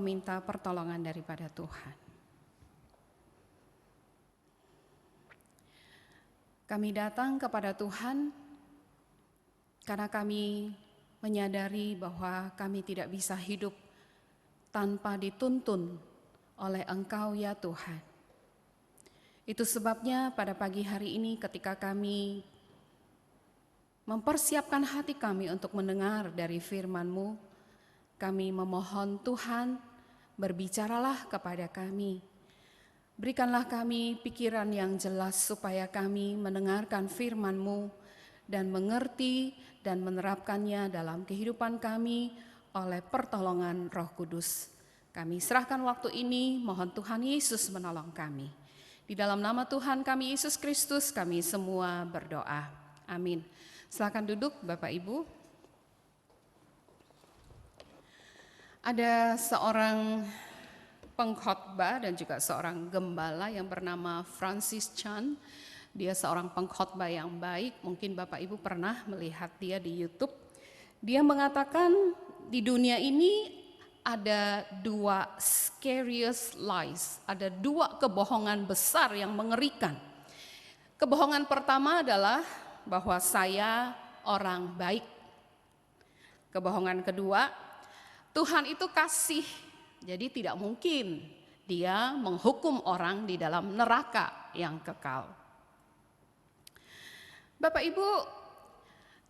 meminta pertolongan daripada Tuhan. Kami datang kepada Tuhan karena kami menyadari bahwa kami tidak bisa hidup tanpa dituntun oleh Engkau ya Tuhan. Itu sebabnya pada pagi hari ini ketika kami mempersiapkan hati kami untuk mendengar dari firman-Mu, kami memohon Tuhan, berbicaralah kepada kami. Berikanlah kami pikiran yang jelas supaya kami mendengarkan firman-Mu dan mengerti dan menerapkannya dalam kehidupan kami oleh pertolongan Roh Kudus. Kami serahkan waktu ini, mohon Tuhan Yesus menolong kami. Di dalam nama Tuhan kami Yesus Kristus, kami semua berdoa. Amin. Silakan duduk Bapak Ibu. Ada seorang pengkhotbah dan juga seorang gembala yang bernama Francis Chan. Dia seorang pengkhotbah yang baik, mungkin Bapak Ibu pernah melihat dia di YouTube. Dia mengatakan di dunia ini ada dua scariest lies, ada dua kebohongan besar yang mengerikan. Kebohongan pertama adalah bahwa saya orang baik. Kebohongan kedua, Tuhan itu kasih, jadi tidak mungkin dia menghukum orang di dalam neraka yang kekal. Bapak Ibu,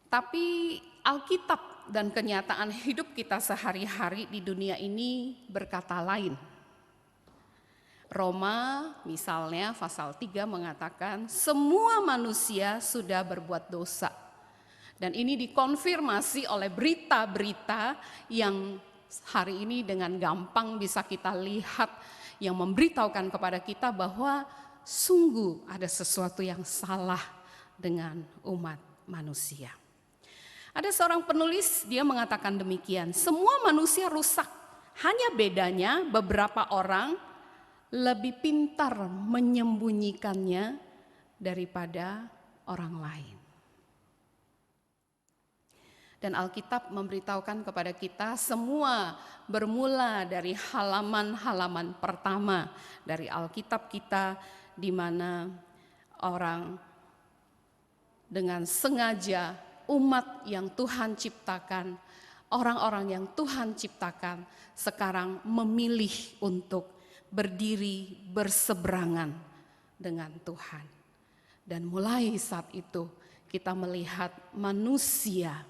tapi Alkitab dan kenyataan hidup kita sehari-hari di dunia ini berkata lain. Roma misalnya pasal 3 mengatakan semua manusia sudah berbuat dosa. Dan ini dikonfirmasi oleh berita-berita yang hari ini dengan gampang bisa kita lihat yang memberitahukan kepada kita bahwa sungguh ada sesuatu yang salah dengan umat manusia. Ada seorang penulis, dia mengatakan demikian, semua manusia rusak, hanya bedanya beberapa orang lebih pintar menyembunyikannya daripada orang lain. Dan Alkitab memberitahukan kepada kita semua bermula dari halaman-halaman pertama dari Alkitab kita, di mana orang dengan sengaja umat yang Tuhan ciptakan, orang-orang yang Tuhan ciptakan sekarang memilih untuk berdiri berseberangan dengan Tuhan. Dan mulai saat itu kita melihat manusia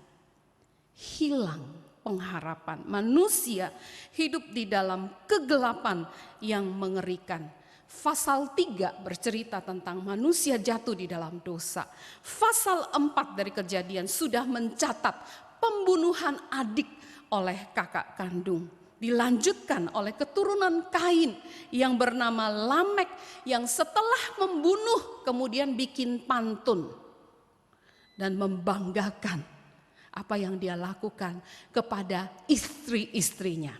hilang pengharapan, manusia hidup di dalam kegelapan yang mengerikan. Pasal 3 bercerita tentang manusia jatuh di dalam dosa. Pasal 4 dari Kejadian sudah mencatat pembunuhan adik oleh kakak kandung. Dilanjutkan oleh keturunan Kain yang bernama Lamek yang setelah membunuh kemudian bikin pantun dan membanggakan apa yang dia lakukan kepada istri-istrinya.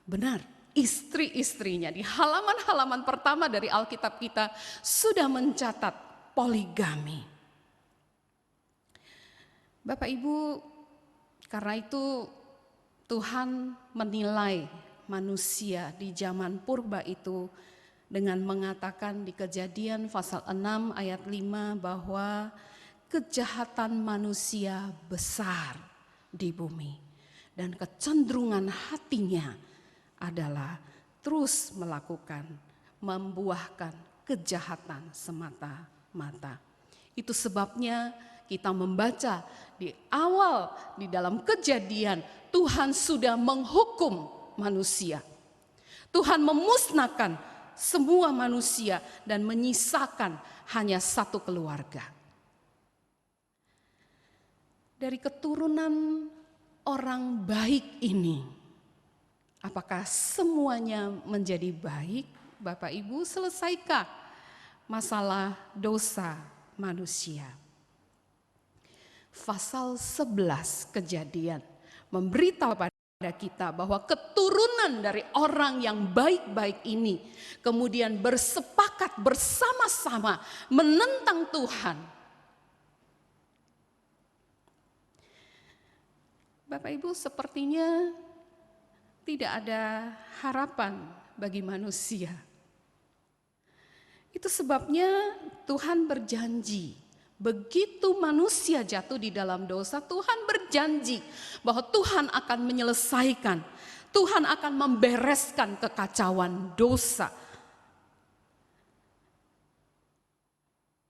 Benar, istri-istrinya di halaman-halaman pertama dari Alkitab kita sudah mencatat poligami. Bapak Ibu, karena itu Tuhan menilai manusia di zaman purba itu dengan mengatakan di Kejadian pasal 6 ayat 5 bahwa kejahatan manusia besar di bumi dan kecenderungan hatinya adalah terus melakukan, membuahkan kejahatan semata-mata. Itu sebabnya kita membaca di awal di dalam Kejadian Tuhan sudah menghukum manusia. Tuhan memusnahkan semua manusia dan menyisakan hanya satu keluarga. Dari keturunan orang baik ini, apakah semuanya menjadi baik? Bapak Ibu, selesaikah masalah dosa manusia? Pasal 11 Kejadian memberitahu pada kita bahwa keturunan dari orang yang baik-baik ini kemudian bersepakat bersama-sama menentang Tuhan. Bapak Ibu, sepertinya tidak ada harapan bagi manusia. Itu sebabnya Tuhan berjanji, begitu manusia jatuh di dalam dosa, Tuhan berjanji bahwa Tuhan akan menyelesaikan, Tuhan akan membereskan kekacauan dosa.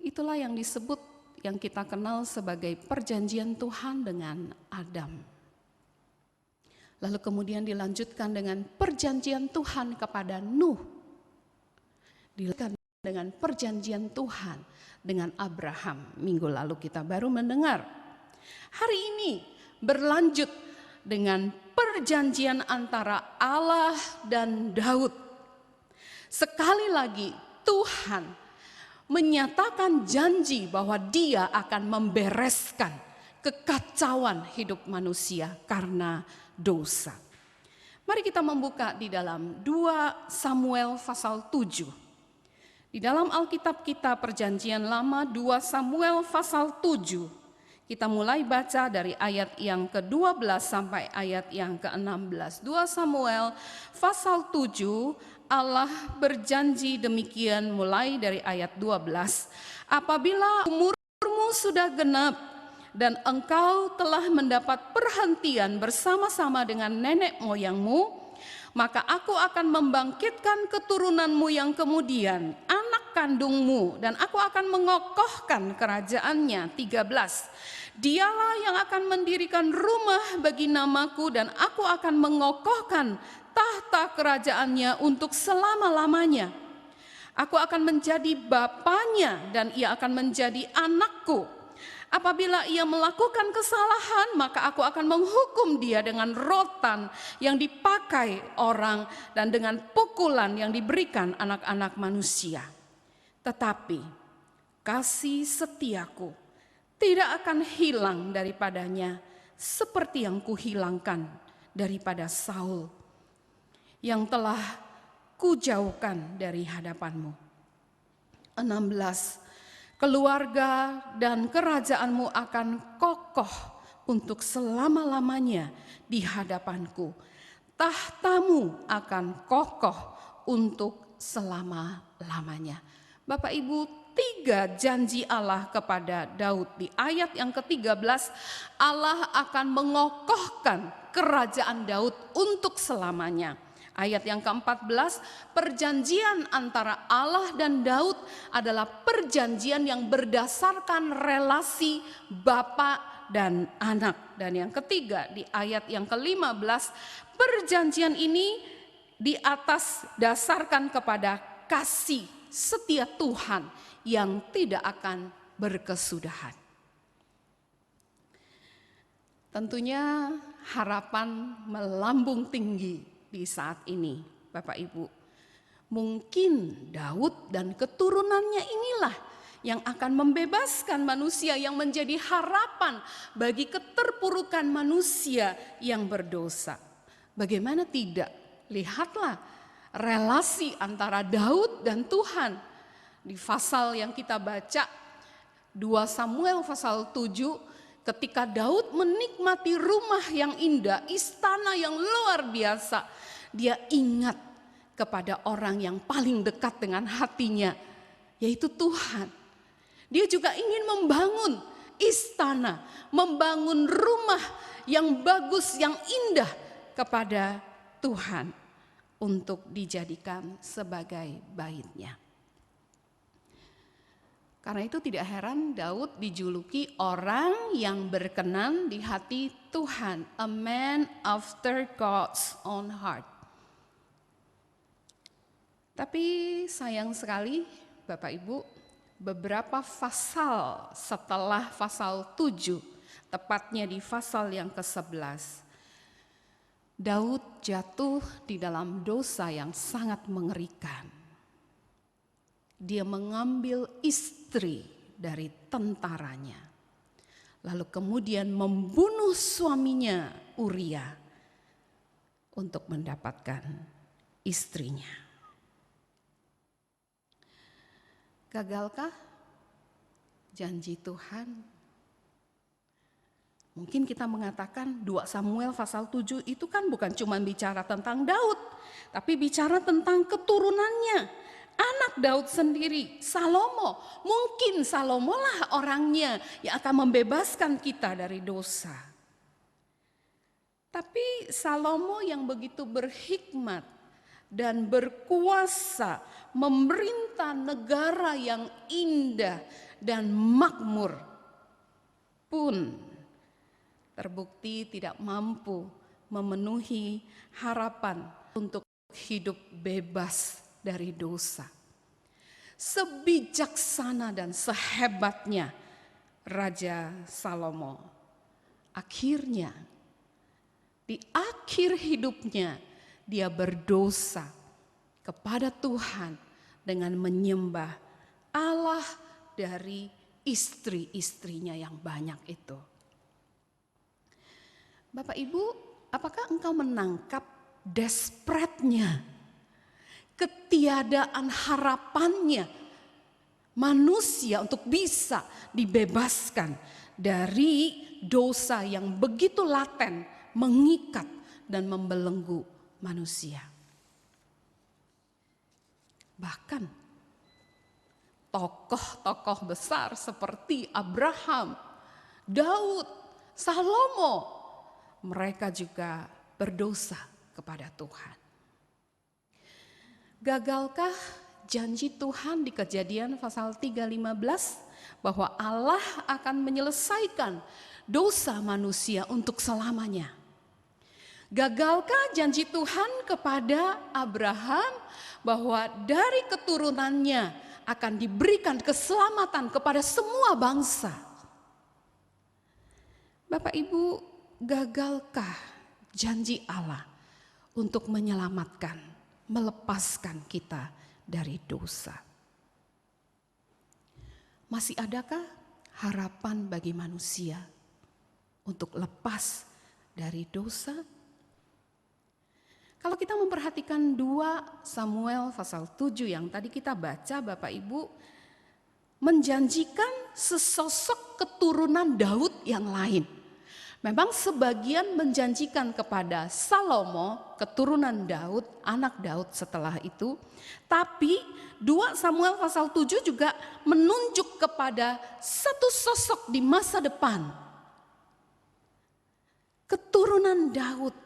Itulah yang disebut, yang kita kenal sebagai perjanjian Tuhan dengan Adam. Lalu kemudian dilanjutkan dengan perjanjian Tuhan kepada Nuh. Dilanjutkan dengan perjanjian Tuhan dengan Abraham. Minggu lalu kita baru mendengar. Hari ini berlanjut dengan perjanjian antara Allah dan Daud. Sekali lagi Tuhan menyatakan janji bahwa Dia akan membereskan kekacauan hidup manusia karena dosa. Mari kita membuka di dalam 2 Samuel pasal 7. Di dalam Alkitab kita Perjanjian Lama 2 Samuel pasal 7. Kita mulai baca dari ayat yang ke-12 sampai ayat yang ke-16. 2 Samuel pasal 7, Allah berjanji demikian mulai dari ayat 12. Apabila umurmu sudah genap dan engkau telah mendapat perhentian bersama-sama dengan nenek moyangmu, maka aku akan membangkitkan keturunanmu yang kemudian, anak kandungmu, dan aku akan mengokohkan kerajaannya. 13. Dialah yang akan mendirikan rumah bagi namaku, dan aku akan mengokohkan tahta kerajaannya untuk selama-lamanya. Aku akan menjadi bapanya dan ia akan menjadi anakku. Apabila ia melakukan kesalahan, maka aku akan menghukum dia dengan rotan yang dipakai orang dan dengan pukulan yang diberikan anak-anak manusia. Tetapi kasih setiaku tidak akan hilang daripadanya seperti yang kuhilangkan daripada Saul yang telah kujauhkan dari hadapanmu. 16. Keluarga dan kerajaanmu akan kokoh untuk selama-lamanya di hadapanku. Tahtamu akan kokoh untuk selama-lamanya. Bapak Ibu, 3 janji Allah kepada Daud. Di ayat yang ke-13, Allah akan mengokohkan kerajaan Daud untuk selamanya. Ayat yang ke-14, perjanjian antara Allah dan Daud adalah perjanjian yang berdasarkan relasi bapa dan anak. Dan yang ketiga, di ayat yang ke-15, perjanjian ini di atas dasarkan kepada kasih setia Tuhan yang tidak akan berkesudahan. Tentunya harapan melambung tinggi di saat ini, Bapak Ibu. Mungkin Daud dan keturunannya inilah yang akan membebaskan manusia, yang menjadi harapan bagi keterpurukan manusia yang berdosa. Bagaimana tidak? Lihatlah relasi antara Daud dan Tuhan. Di pasal yang kita baca, 2 Samuel pasal 7, ketika Daud menikmati rumah yang indah, istana yang luar biasa, dia ingat kepada orang yang paling dekat dengan hatinya, yaitu Tuhan. Dia juga ingin membangun istana, membangun rumah yang bagus, yang indah kepada Tuhan untuk dijadikan sebagai baitnya. Karena itu tidak heran Daud dijuluki orang yang berkenan di hati Tuhan, a man after God's own heart. Tapi sayang sekali Bapak Ibu, beberapa pasal setelah pasal 7, tepatnya di pasal yang ke-11, Daud jatuh di dalam dosa yang sangat mengerikan. Dia mengambil istri dari tentaranya, lalu kemudian membunuh suaminya Uria untuk mendapatkan istrinya. Gagalkah janji Tuhan? Mungkin kita mengatakan 2 Samuel pasal 7 itu kan bukan cuma bicara tentang Daud, tapi bicara tentang keturunannya, anak Daud sendiri, Salomo. Mungkin Salomo lah orangnya yang akan membebaskan kita dari dosa. Tapi Salomo yang begitu berhikmat dan berkuasa memerintah negara yang indah dan makmur pun terbukti tidak mampu memenuhi harapan untuk hidup bebas dari dosa. Sebijaksana dan sehebatnya Raja Salomo, akhirnya di akhir hidupnya dia berdosa kepada Tuhan dengan menyembah Allah dari istri-istrinya yang banyak itu. Bapak Ibu, apakah engkau menangkap desperate-nya, ketiadaan harapannya manusia untuk bisa dibebaskan dari dosa yang begitu laten, mengikat dan membelenggu manusia? Bahkan tokoh-tokoh besar seperti Abraham, Daud, Salomo, mereka juga berdosa kepada Tuhan. Gagalkah janji Tuhan di Kejadian pasal 3:15 bahwa Allah akan menyelesaikan dosa manusia untuk selamanya? Gagalkah janji Tuhan kepada Abraham bahwa dari keturunannya akan diberikan keselamatan kepada semua bangsa? Bapak Ibu, gagalkah janji Allah untuk menyelamatkan, melepaskan kita dari dosa? Masih adakah harapan bagi manusia untuk lepas dari dosa? Kalau kita memperhatikan 2 Samuel pasal 7 yang tadi kita baca, Bapak Ibu, menjanjikan sesosok keturunan Daud yang lain. Memang sebagian menjanjikan kepada Salomo, keturunan Daud, anak Daud setelah itu. Tapi 2 Samuel pasal 7 juga menunjuk kepada satu sosok di masa depan. Keturunan Daud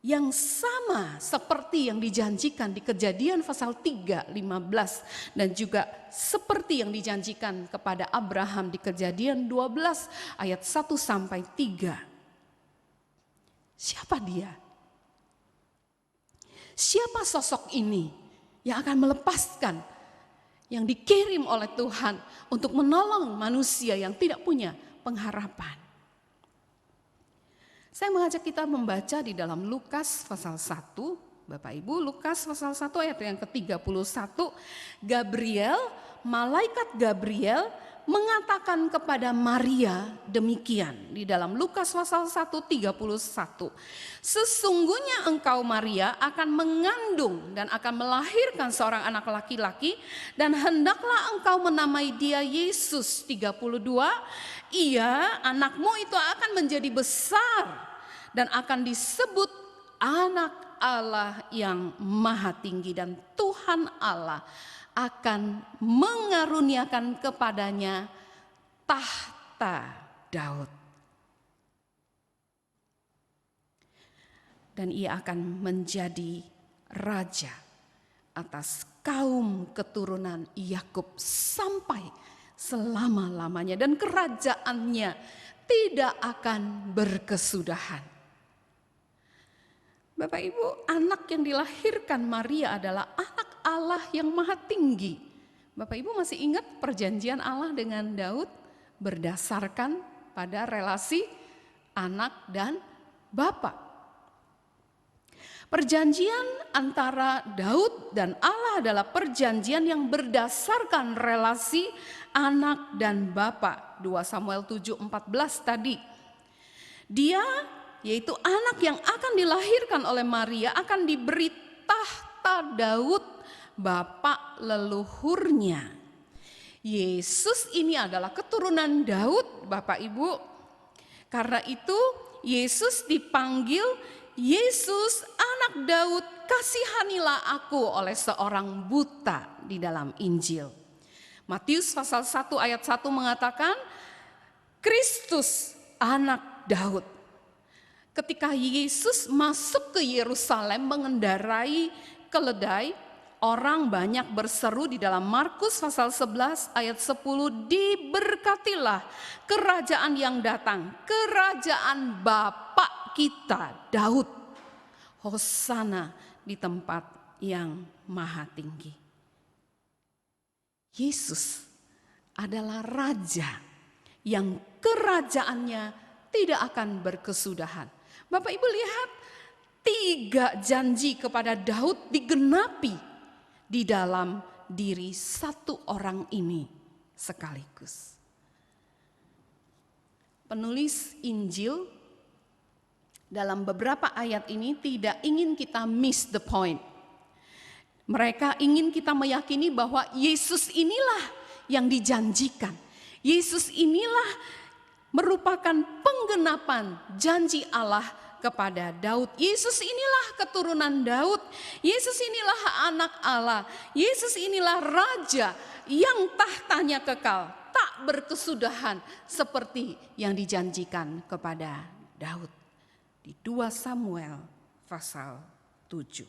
yang sama seperti yang dijanjikan di Kejadian pasal 3:15 dan juga seperti yang dijanjikan kepada Abraham di Kejadian 12 ayat 1 sampai 3. Siapa dia? Siapa sosok ini yang akan melepaskan, yang dikirim oleh Tuhan untuk menolong manusia yang tidak punya pengharapan? Saya mengajak kita membaca di dalam Lukas pasal 1, Bapak Ibu, Lukas pasal 1 ayat yang ke-31, malaikat Gabriel mengatakan kepada Maria demikian di dalam Lukas pasal 1:31. Sesungguhnya engkau Maria akan mengandung dan akan melahirkan seorang anak laki-laki dan hendaklah engkau menamai dia Yesus. 32, ia, anakmu itu akan menjadi besar dan akan disebut anak Allah yang maha tinggi, dan Tuhan Allah akan mengaruniakan kepadanya tahta Daud. Dan ia akan menjadi raja atas kaum keturunan Yakub sampai selama-lamanya, dan kerajaannya tidak akan berkesudahan. Bapak Ibu, anak yang dilahirkan Maria adalah anak Allah yang maha tinggi. Bapak Ibu masih ingat perjanjian Allah dengan Daud berdasarkan pada relasi anak dan bapa. Perjanjian antara Daud dan Allah adalah perjanjian yang berdasarkan relasi anak dan bapa. 2 Samuel 7:14 tadi. Dia, yaitu anak yang akan dilahirkan oleh Maria, akan diberi tahta Daud, bapak leluhurnya. Yesus ini adalah keturunan Daud, Bapak Ibu. Karena itu Yesus dipanggil, Yesus anak Daud, kasihanilah aku oleh seorang buta di dalam Injil. Matius pasal 1 ayat 1 mengatakan, Kristus anak Daud. Ketika Yesus masuk ke Yerusalem mengendarai keledai, orang banyak berseru di dalam Markus pasal 11 ayat 10, diberkatilah kerajaan yang datang, kerajaan Bapa kita Daud. Hosana di tempat yang maha tinggi. Yesus adalah raja yang kerajaannya tidak akan berkesudahan. Bapak Ibu lihat, 3 janji kepada Daud digenapi di dalam diri satu orang ini sekaligus. Penulis Injil dalam beberapa ayat ini tidak ingin kita miss the point. Mereka ingin kita meyakini bahwa Yesus inilah yang dijanjikan. Yesus inilah merupakan penggenapan janji Allah kepada Daud. Yesus inilah keturunan Daud. Yesus inilah anak Allah. Yesus inilah raja yang tahtanya kekal, tak berkesudahan seperti yang dijanjikan kepada Daud. Di 2 Samuel pasal 7.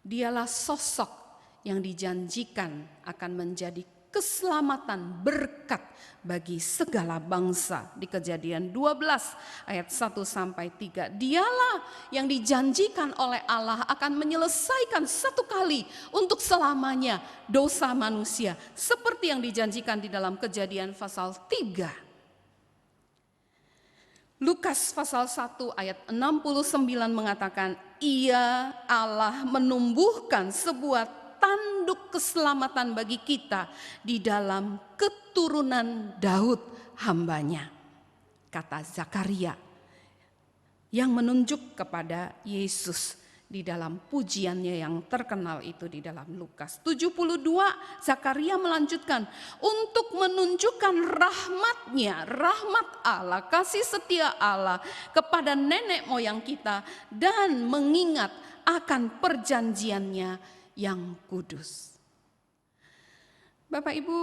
Dialah sosok yang dijanjikan akan menjadi keselamatan berkat bagi segala bangsa. Di Kejadian 12 ayat 1 sampai 3. Dialah yang dijanjikan oleh Allah akan menyelesaikan satu kali untuk selamanya dosa manusia, seperti yang dijanjikan di dalam Kejadian pasal 3. Lukas pasal 1 ayat 69 mengatakan, Ia Allah menumbuhkan sebuah tanduk keselamatan bagi kita di dalam keturunan Daud hambanya. Kata Zakaria yang menunjuk kepada Yesus di dalam pujiannya yang terkenal itu di dalam Lukas 72. Zakaria melanjutkan, untuk menunjukkan rahmat-Nya, rahmat Allah, kasih setia Allah kepada nenek moyang kita, dan mengingat akan perjanjiannya yang kudus. Bapak Ibu,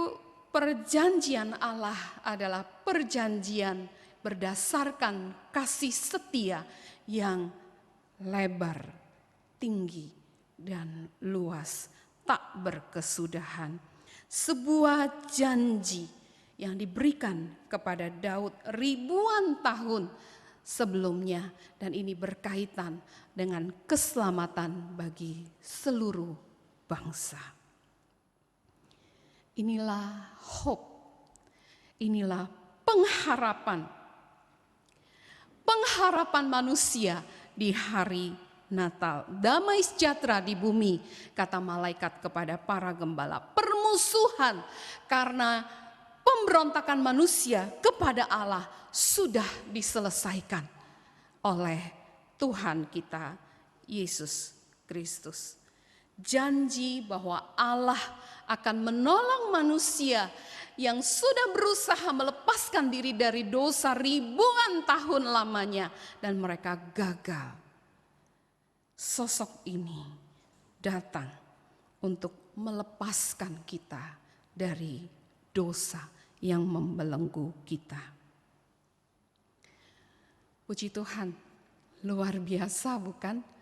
perjanjian Allah adalah perjanjian berdasarkan kasih setia yang lebar, tinggi, dan luas, tak berkesudahan. Sebuah janji yang diberikan kepada Daud ribuan tahun sebelumnya, dan ini berkaitan dengan keselamatan bagi seluruh bangsa. Inilah hope, inilah pengharapan manusia di hari Natal. Damai sejahtera di bumi, kata malaikat kepada para gembala. Permusuhan karena pemberontakan manusia kepada Allah sudah diselesaikan oleh Tuhan kita Yesus Kristus. Janji bahwa Allah akan menolong manusia yang sudah berusaha melepaskan diri dari dosa ribuan tahun lamanya dan mereka gagal. Sosok ini datang untuk melepaskan kita dari dosa yang membelenggu kita. Puji Tuhan, luar biasa bukan?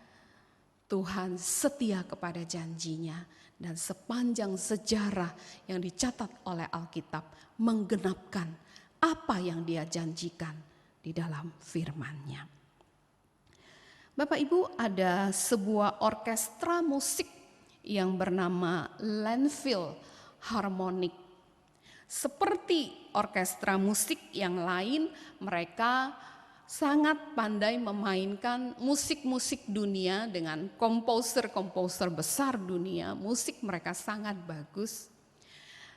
Tuhan setia kepada janjinya, dan sepanjang sejarah yang dicatat oleh Alkitab menggenapkan apa yang Dia janjikan di dalam firman-Nya. Bapak Ibu, ada sebuah orkestra musik yang bernama Landfill Harmonic. Seperti orkestra musik yang lain, mereka sangat pandai memainkan musik-musik dunia dengan komposer-komposer besar dunia. Musik mereka sangat bagus.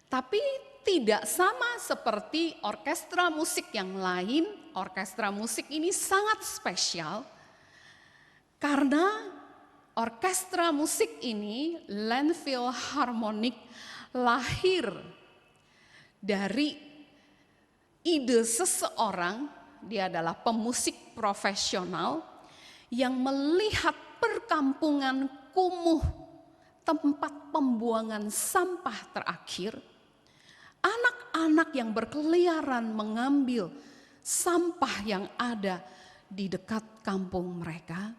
Tapi tidak sama seperti orkestra musik yang lain. Orkestra musik ini sangat spesial. Karena orkestra musik ini, Landfill Harmonic, lahir dari ide seseorang dia adalah pemusik profesional yang melihat perkampungan kumuh, tempat pembuangan sampah terakhir. Anak-anak yang berkeliaran mengambil sampah yang ada di dekat kampung mereka.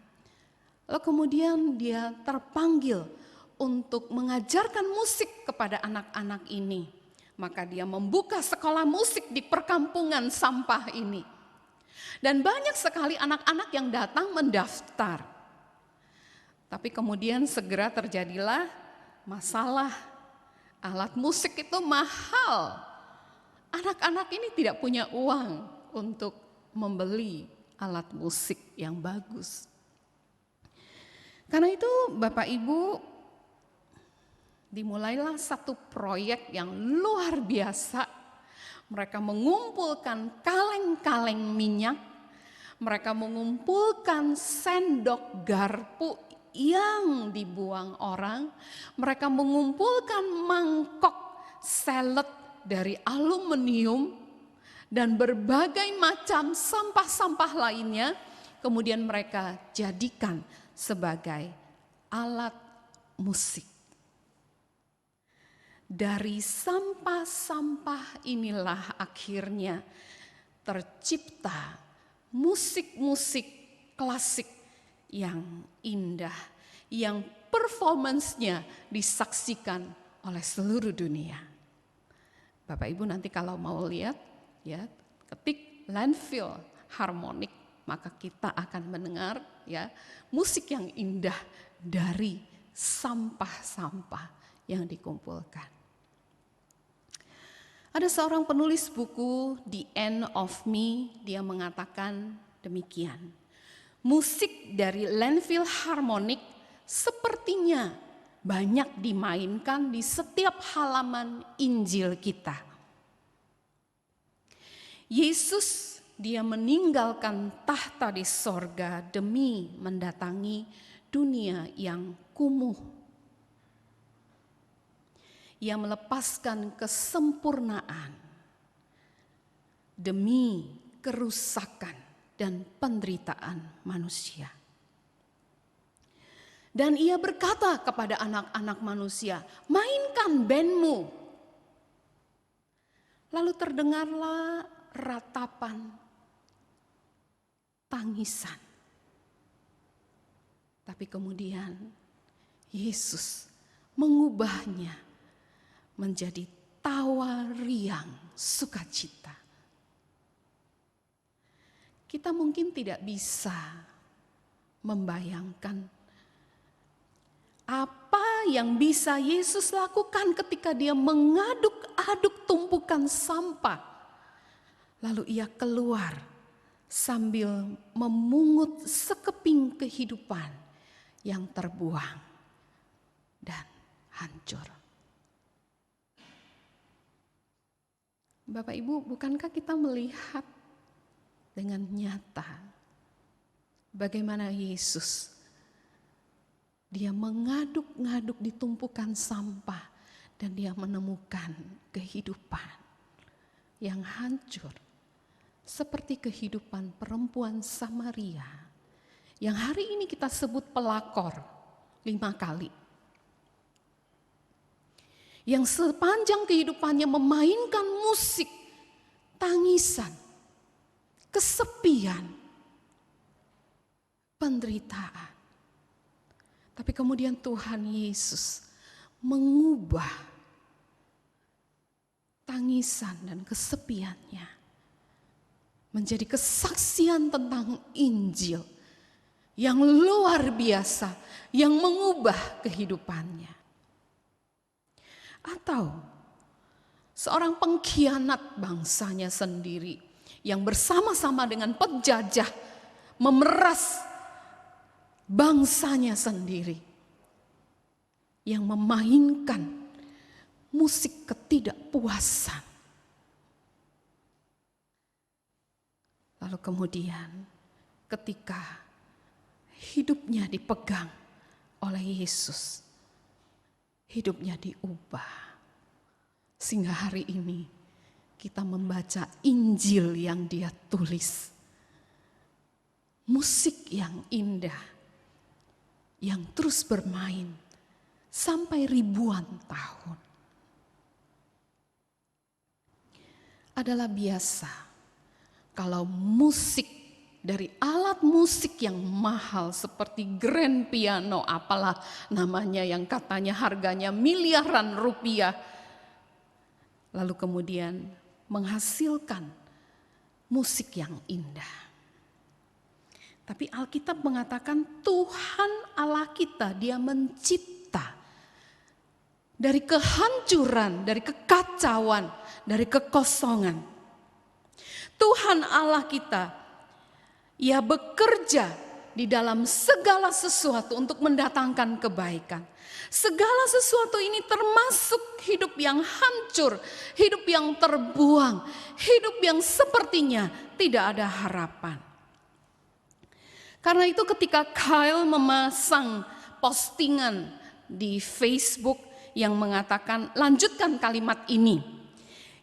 Lalu kemudian dia terpanggil untuk mengajarkan musik kepada anak-anak ini. Maka dia membuka sekolah musik di perkampungan sampah ini. Dan banyak sekali anak-anak yang datang mendaftar. Tapi kemudian segera terjadilah masalah. Alat musik itu mahal. Anak-anak ini tidak punya uang untuk membeli alat musik yang bagus. Karena itu Bapak Ibu, dimulailah satu proyek yang luar biasa. Mereka mengumpulkan kaleng-kaleng minyak, mereka mengumpulkan sendok garpu yang dibuang orang, mereka mengumpulkan mangkok salad dari aluminium dan berbagai macam sampah-sampah lainnya, kemudian mereka jadikan sebagai alat musik. Dari sampah-sampah inilah akhirnya tercipta musik-musik klasik yang indah, yang performance-nya disaksikan oleh seluruh dunia. Bapak Ibu nanti kalau mau lihat, ya, ketik Landfill Harmonic, maka kita akan mendengar ya musik yang indah dari sampah-sampah yang dikumpulkan. Ada seorang penulis buku The End of Me, dia mengatakan demikian. Musik dari Landfill Harmonic sepertinya banyak dimainkan di setiap halaman Injil kita. Yesus dia meninggalkan tahta di sorga demi mendatangi dunia yang kumuh. Ia melepaskan kesempurnaan demi kerusakan dan penderitaan manusia. Dan ia berkata kepada anak-anak manusia, mainkan bandmu. Lalu terdengarlah ratapan tangisan. Tapi kemudian Yesus mengubahnya menjadi tawa riang sukacita. Kita mungkin tidak bisa membayangkan apa yang bisa Yesus lakukan ketika dia mengaduk-aduk tumpukan sampah. Lalu ia keluar sambil memungut sekeping kehidupan yang terbuang dan hancur. Bapak Ibu, bukankah kita melihat dengan nyata bagaimana Yesus dia mengaduk-ngaduk di tumpukan sampah dan dia menemukan kehidupan yang hancur seperti kehidupan perempuan Samaria yang hari ini kita sebut pelakor 5 kali. Yang sepanjang kehidupannya memainkan musik, tangisan, kesepian, penderitaan. Tapi kemudian Tuhan Yesus mengubah tangisan dan kesepiannya menjadi kesaksian tentang Injil yang luar biasa, yang mengubah kehidupannya. Atau seorang pengkhianat bangsanya sendiri yang bersama-sama dengan penjajah memeras bangsanya sendiri, yang memainkan musik ketidakpuasan. Lalu kemudian ketika hidupnya dipegang oleh Yesus, hidupnya diubah. Sehingga hari ini kita membaca Injil yang Dia tulis. Musik yang indah, yang terus bermain sampai ribuan tahun. Adalah biasa kalau musik dari alat musik yang mahal seperti grand piano, apalah namanya yang katanya harganya miliaran rupiah, lalu kemudian menghasilkan musik yang indah. Tapi Alkitab mengatakan Tuhan Allah kita, Dia mencipta dari kehancuran, dari kekacauan, dari kekosongan. Tuhan Allah kita, Ia bekerja di dalam segala sesuatu untuk mendatangkan kebaikan. Segala sesuatu ini termasuk hidup yang hancur, hidup yang terbuang, hidup yang sepertinya tidak ada harapan. Karena itu ketika Kyle memasang postingan di Facebook yang mengatakan, lanjutkan kalimat ini,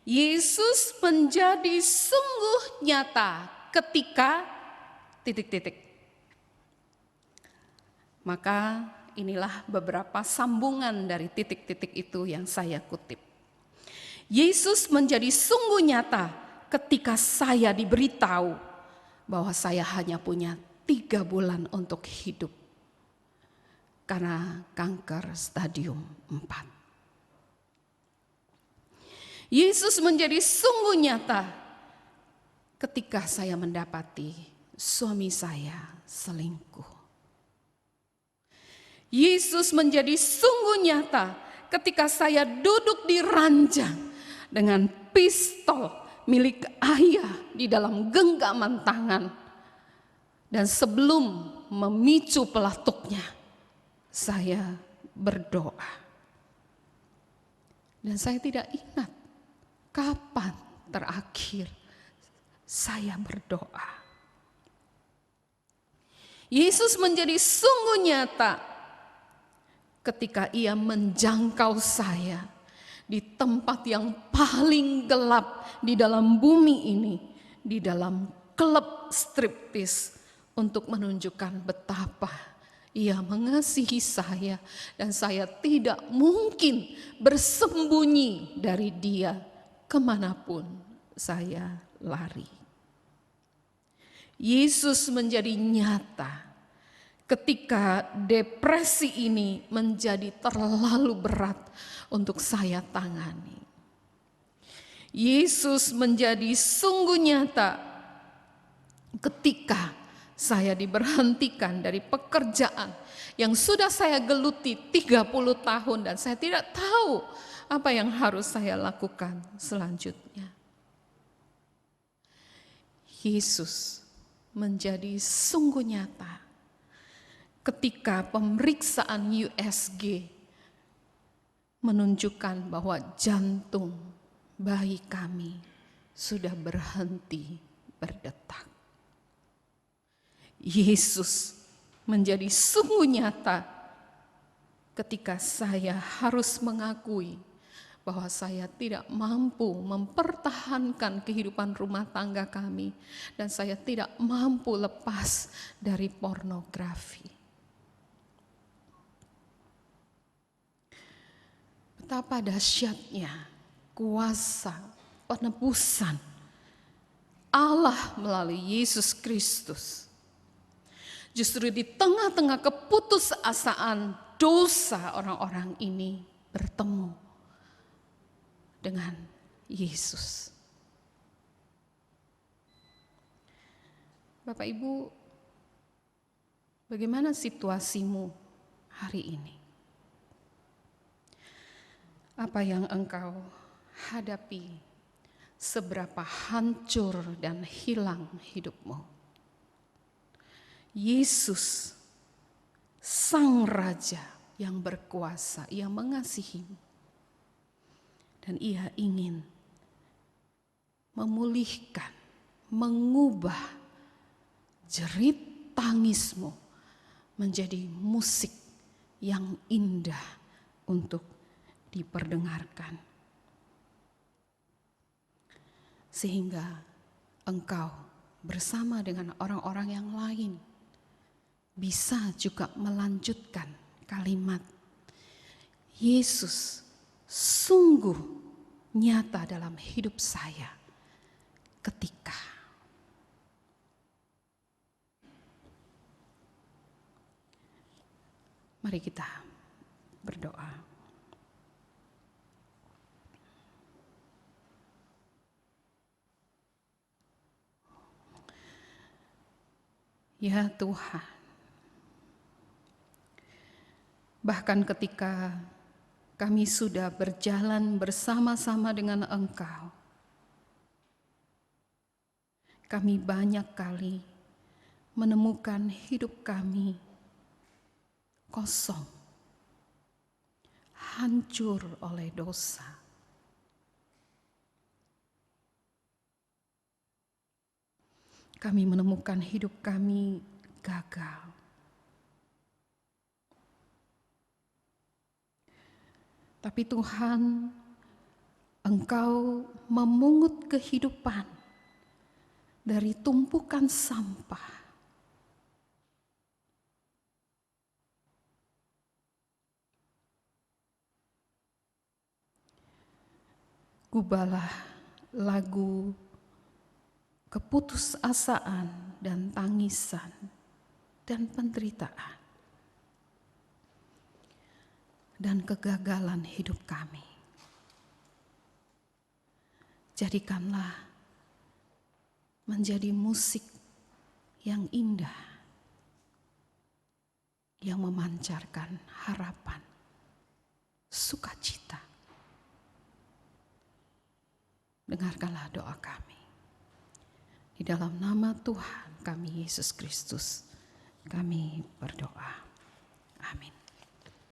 Yesus menjadi sungguh nyata ketika ... Maka inilah beberapa sambungan dari titik-titik itu yang saya kutip. Yesus menjadi sungguh nyata ketika saya diberitahu bahwa saya hanya punya 3 bulan untuk hidup karena kanker stadium 4. Yesus menjadi sungguh nyata ketika saya mendapati suami saya selingkuh. Yesus menjadi sungguh nyata ketika saya duduk di ranjang dengan pistol milik ayah di dalam genggaman tangan. Dan sebelum memicu pelatuknya, saya berdoa. Dan saya tidak ingat kapan terakhir saya berdoa. Yesus menjadi sungguh nyata ketika Ia menjangkau saya di tempat yang paling gelap di dalam bumi ini, di dalam klub striptease, untuk menunjukkan betapa Ia mengasihi saya dan saya tidak mungkin bersembunyi dari Dia kemanapun saya lari. Yesus menjadi nyata ketika depresi ini menjadi terlalu berat untuk saya tangani. Yesus menjadi sungguh nyata ketika saya diberhentikan dari pekerjaan yang sudah saya geluti 30 tahun dan saya tidak tahu apa yang harus saya lakukan selanjutnya. Yesus menjadi sungguh nyata ketika pemeriksaan USG menunjukkan bahwa jantung bayi kami sudah berhenti berdetak. Yesus menjadi sungguh nyata ketika saya harus mengakui bahwa saya tidak mampu mempertahankan kehidupan rumah tangga kami dan saya tidak mampu lepas dari pornografi. Betapa dahsyatnya kuasa penebusan Allah melalui Yesus Kristus. Justru di tengah-tengah keputusasaan dosa orang-orang ini bertemu dengan Yesus. Bapak Ibu, bagaimana situasimu hari ini? Apa yang engkau hadapi? Seberapa hancur dan hilang hidupmu? Yesus, Sang Raja yang berkuasa, Ia mengasihimu. Dan Ia ingin memulihkan, mengubah jerit tangismu menjadi musik yang indah untuk diperdengarkan. sehingga engkau bersama dengan orang-orang yang lain bisa juga melanjutkan kalimat Yesus sungguh nyata dalam hidup saya ketika. Mari kita berdoa. Ya Tuhan, bahkan ketika kami sudah berjalan bersama-sama dengan Engkau, kami banyak kali menemukan hidup kami kosong, hancur oleh dosa. Kami menemukan hidup kami gagal. Tapi Tuhan, Engkau memungut kehidupan dari tumpukan sampah. Gubalah lagu keputusasaan dan tangisan dan penderitaan dan kegagalan hidup kami. Jadikanlah menjadi musik yang indah, yang memancarkan harapan, sukacita. Dengarkanlah doa kami. Di dalam nama Tuhan kami Yesus Kristus, kami berdoa. Amin.